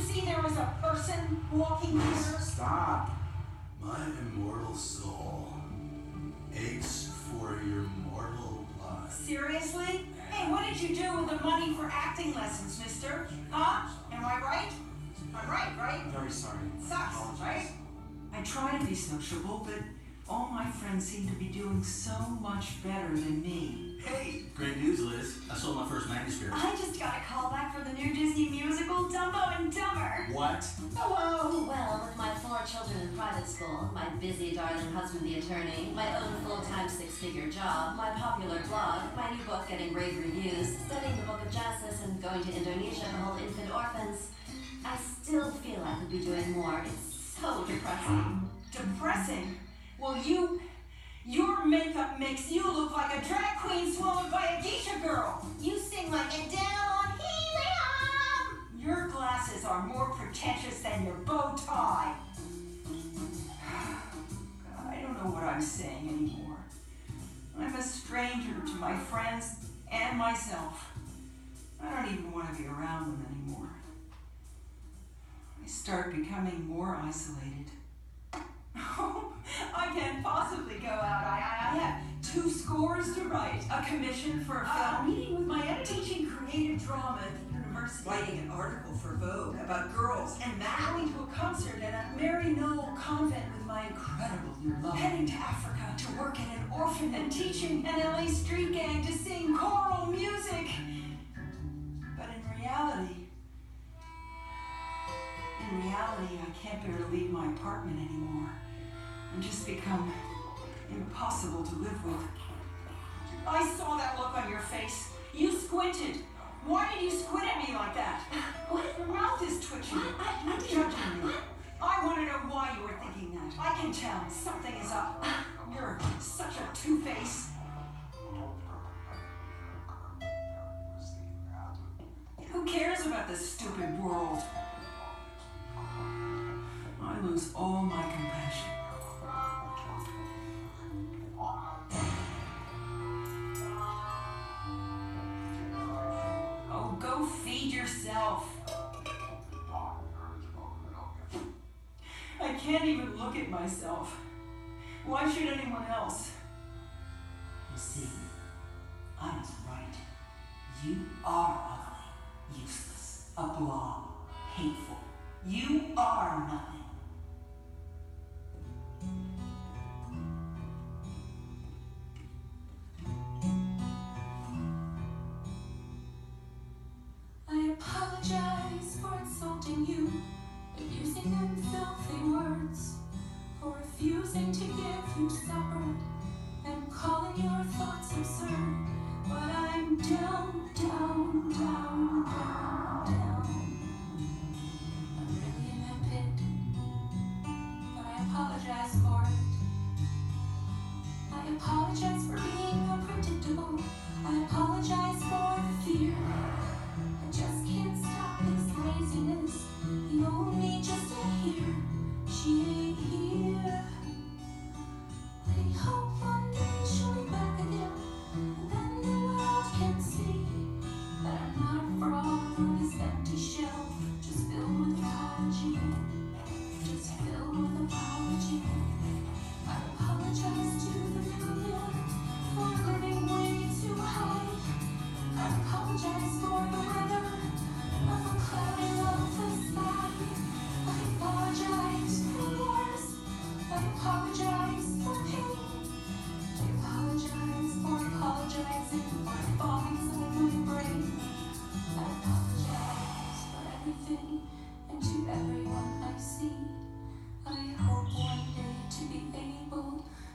see there was a person walking here? Stop. My immortal soul aches for your mortal blood. Seriously? Hey, what did you do with the money for acting lessons, mister? Huh? Am I right? I'm right? I'm very sorry. Sucks, right? I try to be sociable, but all my friends seem to be doing so much better than me. Hey, great news, Liz. I sold my first manuscript. I just got a call back for the new Disney musical, Dumbo and Dumber. What? Hello! Well, with my 4 children in private school, my busy, darling husband, the attorney, my own full-time 6-figure job, my popular blog, my new book getting rave reviews, studying the book of Genesis, and going to Indonesia to hold infant orphans, I still feel I could be doing more. It's so depressing. Depressing? Well, your makeup makes you look like a drag queen swallowed by a geisha girl. You sing like Adele on Helium. Your glasses are more pretentious than your bow tie. I don't know what I'm saying anymore. I'm a stranger to my friends and myself. I don't even want to be around them anymore. I start becoming more isolated. Oh, I can't possibly go out. I have 2 scores to write, a commission for a film, meeting with my editor, teaching creative drama at the university, writing an article for Vogue about girls and math, going to a concert at a Mary Knoll convent with my incredible new love, heading to Africa to work in an orphanage and teaching an LA street gang to sing choral music. But in reality, I can't bear to leave my apartment anymore and just become impossible to live with. I saw that look on your face. You squinted. Why did you squint at me like that? Your mouth is twitching. You're judging me. I want to know why you were thinking that. I can tell something is up. You're such a two-face. Who cares about this stupid world? I lose all my compassion. Oh, go feed yourself. I can't even look at myself. Why should anyone else? You see, I was right. You are ugly, useless, a blob, hateful. You are nothing. I apologize for insulting you, and using them filthy words, for refusing to give you supper, and calling your thoughts absurd. But I'm down, down, down, down, down. I'm really in that pit, but I apologize for it. I apologize for being unpredictable. I apologize for the fear. I just can't stop this laziness. You owe me just to hear. She ain't here. I hope one day she'll be back again, and then the world can see that I'm not a fraud on this empty shelf, just filled with apology. Just filled with apology. I apologize to the million for living way too high. I apologize for the weather of a cloudy, loveless sky. I apologize for wars. I apologize for pain. I apologize for apologizing for thoughts in my brain. I apologize for everything and to everyone I see. I hope one day to be able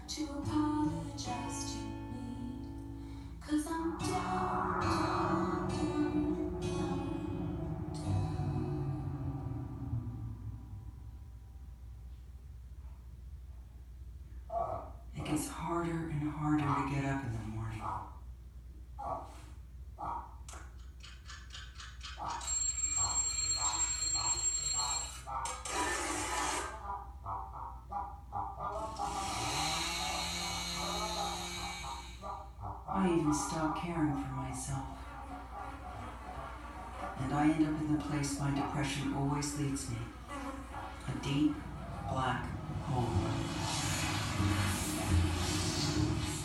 to apologize to me. 'Cause I'm down, down, down, down, down. It gets harder and harder to get up in the morning. I even stopped caring for myself. And I end up in the place my depression always leads me. A deep, black hole.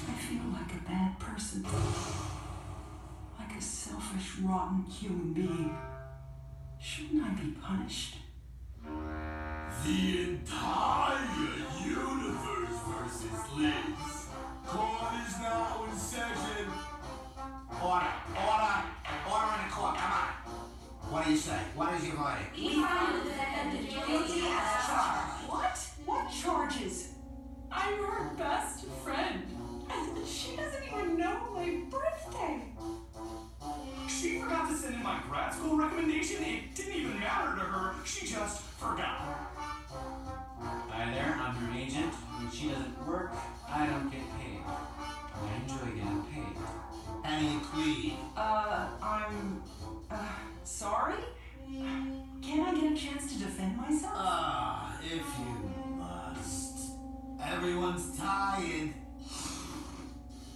I feel like a bad person. Like a selfish, rotten human being. Shouldn't I be punished? The entire universe versus Liz. Court is now in session. Order in the court, come on. What do you say? What is your verdict? We found the defendant guilty as charged. What charges? I'm her best friend. And she doesn't even know my birthday. She forgot to send in my grad school recommendation. It didn't even matter to her. She just forgot. Hi there, I'm her agent. When she doesn't work, I don't get paid. I enjoy getting paid. Any plea? I'm sorry? Can I get a chance to defend myself? If you must. Everyone's tired.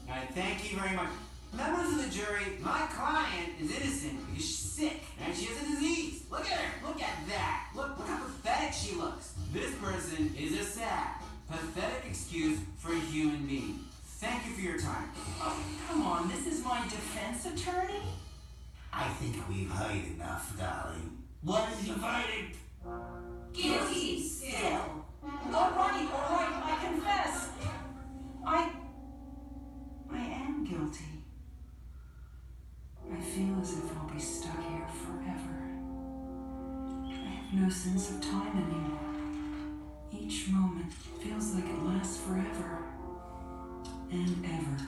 Alright, thank you very much. Members of the jury, my client is innocent because she's sick and she has a disease. Look at her. Look at that. Look how pathetic she looks. This person is a sad, pathetic excuse for a human being. Thank you for your time. Oh, come on, this is my defense attorney? I think we've heard enough, darling. What is your verdict? Guilty still. All right, I confess. I am guilty. I feel as if I'll be stuck here forever. I have no sense of time anymore. Each moment feels like it lasts forever. And ever.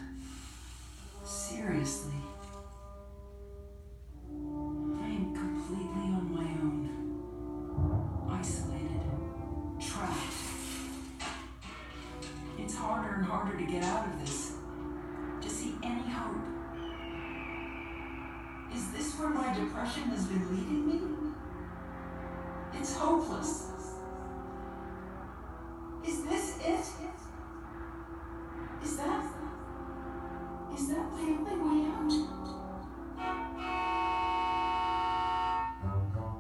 Seriously. I am completely on my own. Isolated. Trapped. It's harder and harder to get out of this. To see any hope. Is this where my depression has been leading me? It's hopeless. Is this it? Is that my only way out?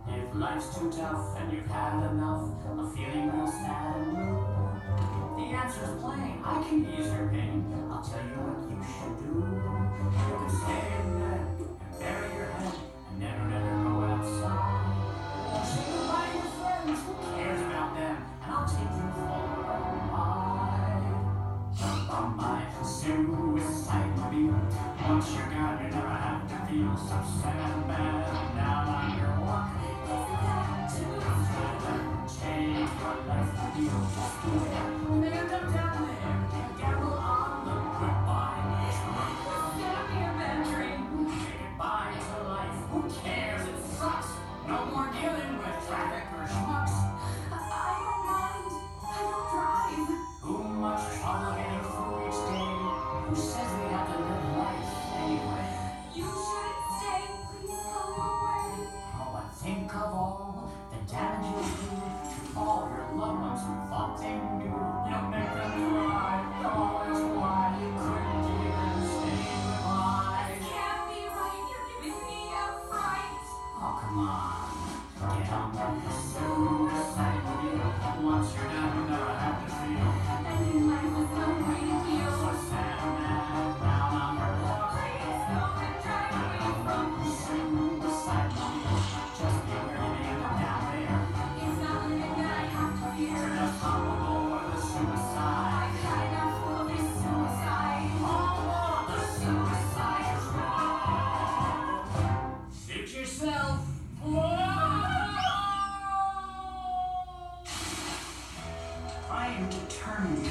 If life's too tough and you've had enough of feeling real sad and blue, the answer's plain. I can ease your pain. I'll tell you what you should do. You can stay in bed and bury your head and never go outside. Say goodbye to your friends. Who cares about them? And I'll take you for a ride. Jump on my suicide mobile. Once you're gone, you never have to feel so sad and bad. Down on your walk. Take your life to deal. Maybe come down there and gamble on the goodbye. Stop your bad dream. Say goodbye to life. Who cares? It sucks. No more dealing with traffic or schmucks. I don't mind. I don't drive. Who much trouble getting through each day? Who says we have to live life anyway? You shouldn't stay. Please go away. Oh, but think of all the damage you'll do to all your loved ones who thought they knew. You'll make them cry. Always why you couldn't even say goodbye. Can't be right. You're giving me a fright. Oh, come on. Get on the suicide wheel. Once you're done, you'll never have to feel Ending life with no great deal. so sad and mad. Down on your walk. Please go and drive away from me. Suicide wheel. Just be where you end up down there. It's not living that I have to fear. You're just humble with the suicide. I've had enough of this suicide. All of the suicide drug. Suit yourself. I am determined.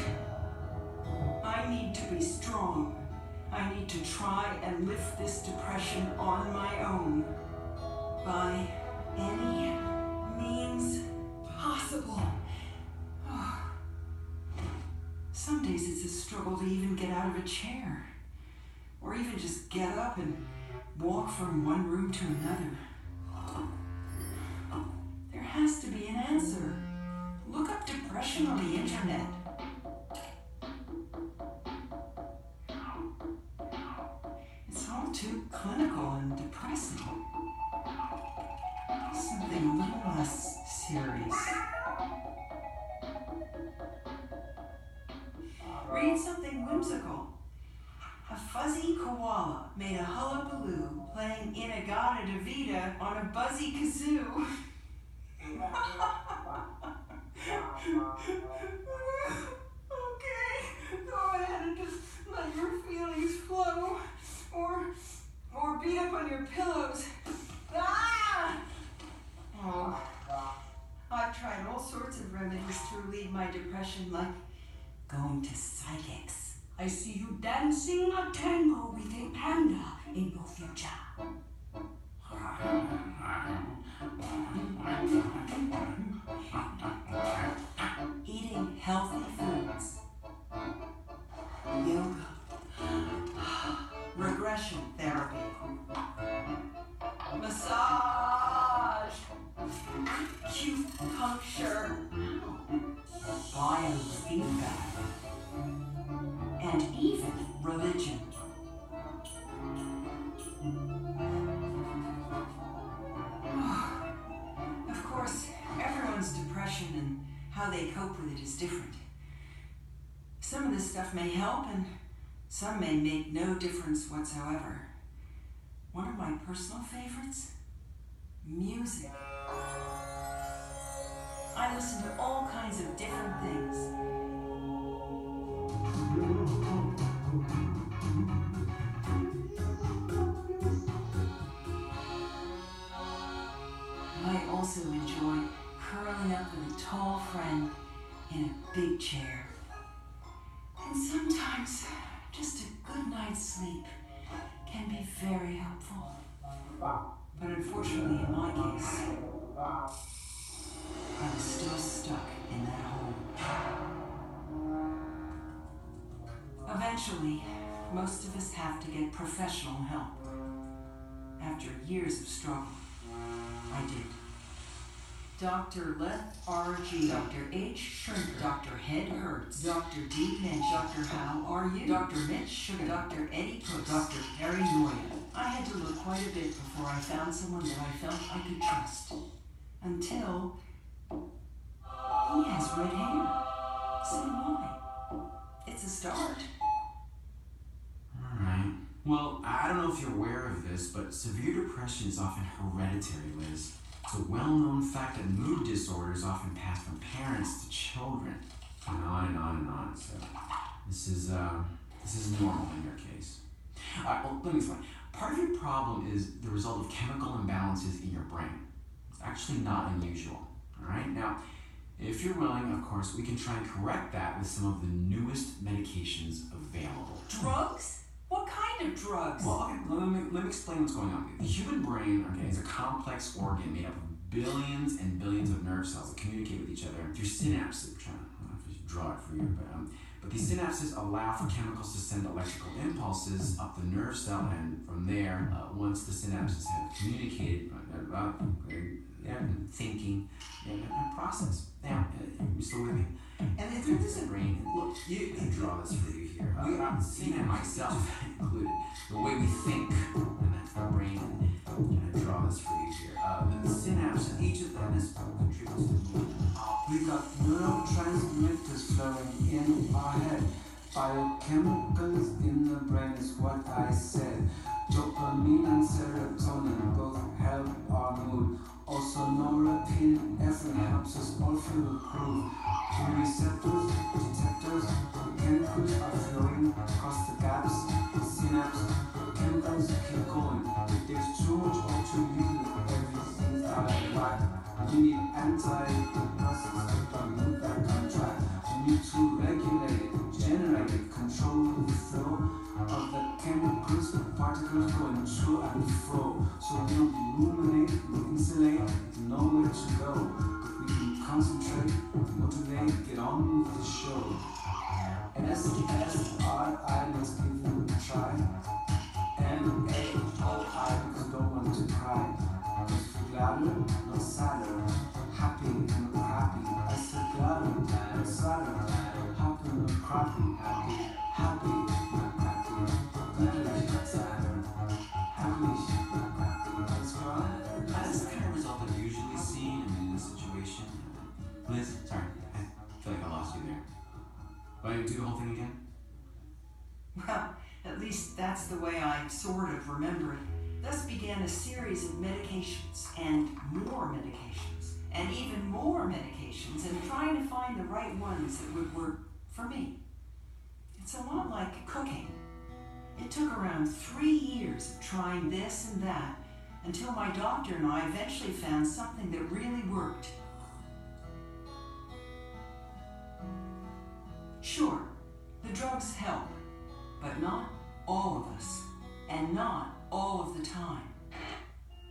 I need to be strong. I need to try and lift this depression on my own. By any means possible. Some days it's a struggle to even get out of a chair. Or even just get up and walk from one room to another. There has to be an answer. Look up depression on the internet. It's all too clinical and depressing. something a little less serious. Read something whimsical. A fuzzy koala made a hullabaloo playing In-A-Gadda-Da-Vida on a buzzy kazoo. Okay, go ahead and just let your feelings flow. Or beat up on your pillows. Ah! Oh, I've tried all sorts of remedies to relieve my depression, like going to psychics. I see you dancing a tango with a panda in your future. Eating healthy foods. Yoga. Regression therapy. Massage. Acupuncture. Biofeedback. And even religion. Of course, everyone's depression and how they cope with it is different. Some of this stuff may help and some may make no difference whatsoever. One of my personal favorites? Music. I listen to all kinds of different things. I also enjoy curling up with a tall friend in a big chair. And sometimes just a good night's sleep can be very helpful. But unfortunately, in my case, I was still stuck in that hole. Eventually, most of us have to get professional help. After years of struggle, I did. Dr. Lethargy, Dr. H. Shrimp, Dr. Head Hurts, Dr. D. Lynch, Dr. How Are You, Dr. Mitch Sugar, Dr. Eddie Cook, Dr. Harry Noya. I had to look quite a bit before I found someone that I felt I could trust. Until he has red hair. So do I. It's a start. Alright. Well, I don't know if you're aware of this, but severe depression is often hereditary, Liz. It's a well-known fact that mood disorders often pass from parents to children, and on and on and on. So this is normal in your case. Well, let me explain. Part of your problem is the result of chemical imbalances in your brain. It's actually not unusual. All right. Now, if you're willing, of course, we can try and correct that with some of the newest medications available. Drugs? What kind of drugs? Well, okay, let me explain what's going on. The human brain, okay, is a complex organ made up of billions and billions of nerve cells that communicate with each other through synapses. I don't know if you should draw it for you, but these synapses allow for chemicals to send electrical impulses up the nerve cell, and from there, once the synapses have communicated, thinking, and process. Now, you still with me? And through this brain, look, you can draw this for you here. I'm seeing it myself included. The way we think, and that's the brain. I draw this for you here. The synapse, each of them is contributes to movement. We got neurotransmitters flowing in our head. Biochemicals in the brain is what I said. Dopamine and serotonin both help our mood. Also norepinephrine helps us all feel the groove. The receptors, detectors, chemicals are flowing across the gaps. The synapse, chemicals keep going. If there's too much or too little, everything's out of whack. We need antidepressants to move back on track. We need to regulate, generate, control the flow of the chemicals, particles going to and fro. So we don't ruminate, we insulate, we know where to go. But we can concentrate, motivate, get on with the show. SSRI, let's give it a try. NAOI, because we don't want to cry. Gladder, no sadder, happy, no happy. I said gladder, no sadder, happy, no crappy, happy, happy, no happy, glad, no sadder, happy, no happy. That's right. That's the kind of result that usually that's the way I sort of remember it. Thus began a series of medications and more medications and even more medications, and trying to find the right ones that would work for me. It's a lot like cooking. It took around 3 years of trying this and that until my doctor and I eventually found something that really worked. Sure, the drugs help, but not all of us, and not all of the time.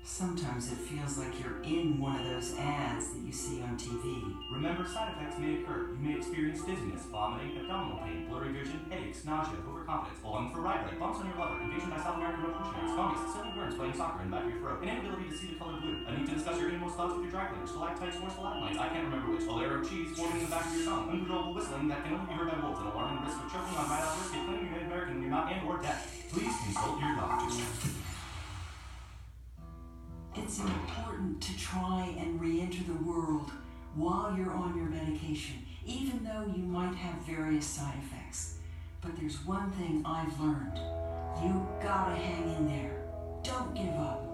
Sometimes it feels like you're in one of those ads that you see on TV. Remember, side effects may occur. You may experience dizziness, vomiting, abdominal pain, blurry vision, headaches, nausea, overconfidence, longing for ride, bumps on your liver, invasion by South American revolutionaries, fungus, silly burns playing soccer in the back of your throat, inability to see the color blue, a need to discuss your inmost thoughts with your dry cleaner, stalactites or stalagmites, I can't remember which, a layer of cheese forming in the back of your tongue, uncontrollable whistling that can only be heard by wolves, an alarming risk of choking on right out brisket, claiming you're Native American when you're not, and or deaf. Please consult your doctor. It's important to try and re-enter the world while you're on your medication, even though you might have various side effects. But there's one thing I've learned. You gotta hang in there. Don't give up.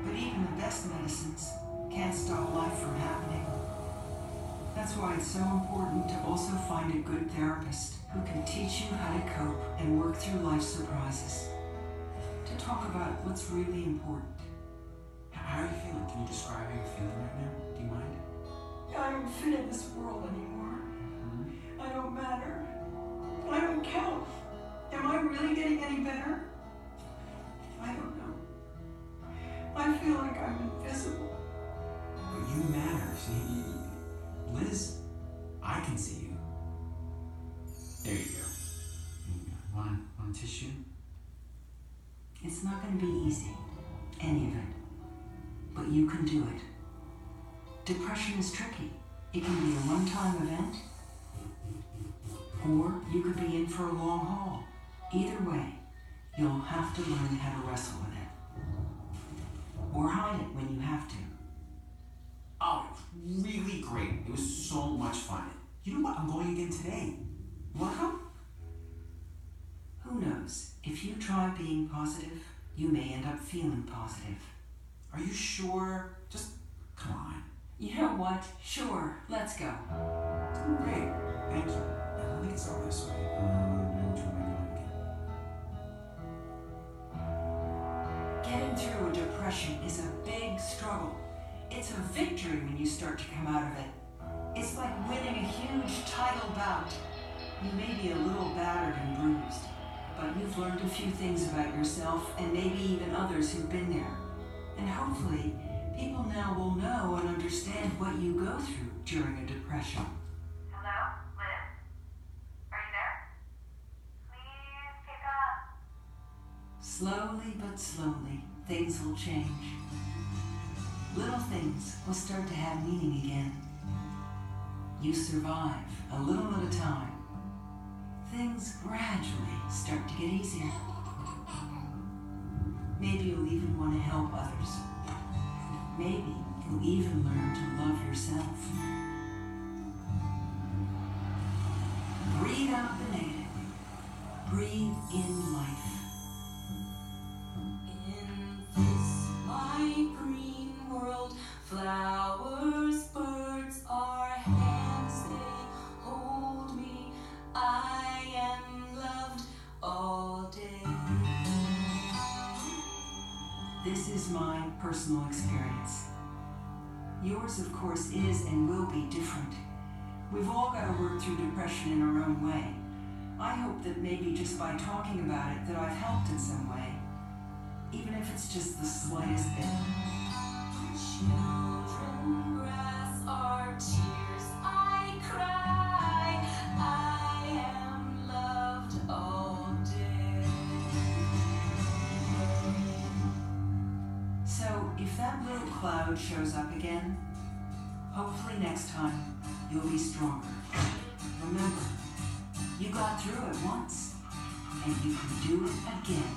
But even the best medicines can't stop life from happening. That's why it's so important to also find a good therapist who can teach you how to cope and work through life's surprises. To talk about what's really important. How are you feeling? Can you describe how you're feeling right now? Do you mind? I don't fit in this world anymore. I don't matter. I don't count. Am I really getting any better? I don't know. I feel like I'm invisible. But you matter. See, Liz, I can see you. There you go. Want a tissue? It's not going to be easy, any of it, but you can do it. Depression is tricky. It can be a one-time event, or you could be in for a long haul. Either way, you'll have to learn how to wrestle with it. Or hide it when you have to. Oh, it was really great. It was so much fun. You know what? I'm going again today. You want to come? Who knows? If you try being positive, you may end up feeling positive. Are you sure? Just come on. You know what? Sure, let's go. Great. Thank you. I don't think it's all this way. Which way am I going again? Getting through a depression is a big struggle. It's a victory when you start to come out of it. It's like winning a huge title bout. You may be a little battered and bruised, but you've learned a few things about yourself and maybe even others who've been there. And hopefully, people now will know and understand what you go through during a depression. Hello, Liz? Are you there? Please pick up. Slowly but slowly, things will change. Little things will start to have meaning again. You survive a little at a time. Things gradually start to get easier. Maybe you'll even want to help others. Maybe you'll even learn to love yourself. Breathe out the negative. Breathe in life. In this my green world, flowers, birds are hands, they hold me. I am loved all day. This is my personal experience. Yours, of course, is and will be different. We've all got to work through depression in our own way. I hope that maybe just by talking about it that I've helped in some way, even if it's just the slightest bit. Children, grass are tears I cry. I am loved all day. So if that little cloud shows up again, hopefully next time you'll be stronger. Remember, you got through it once, and you can do it again.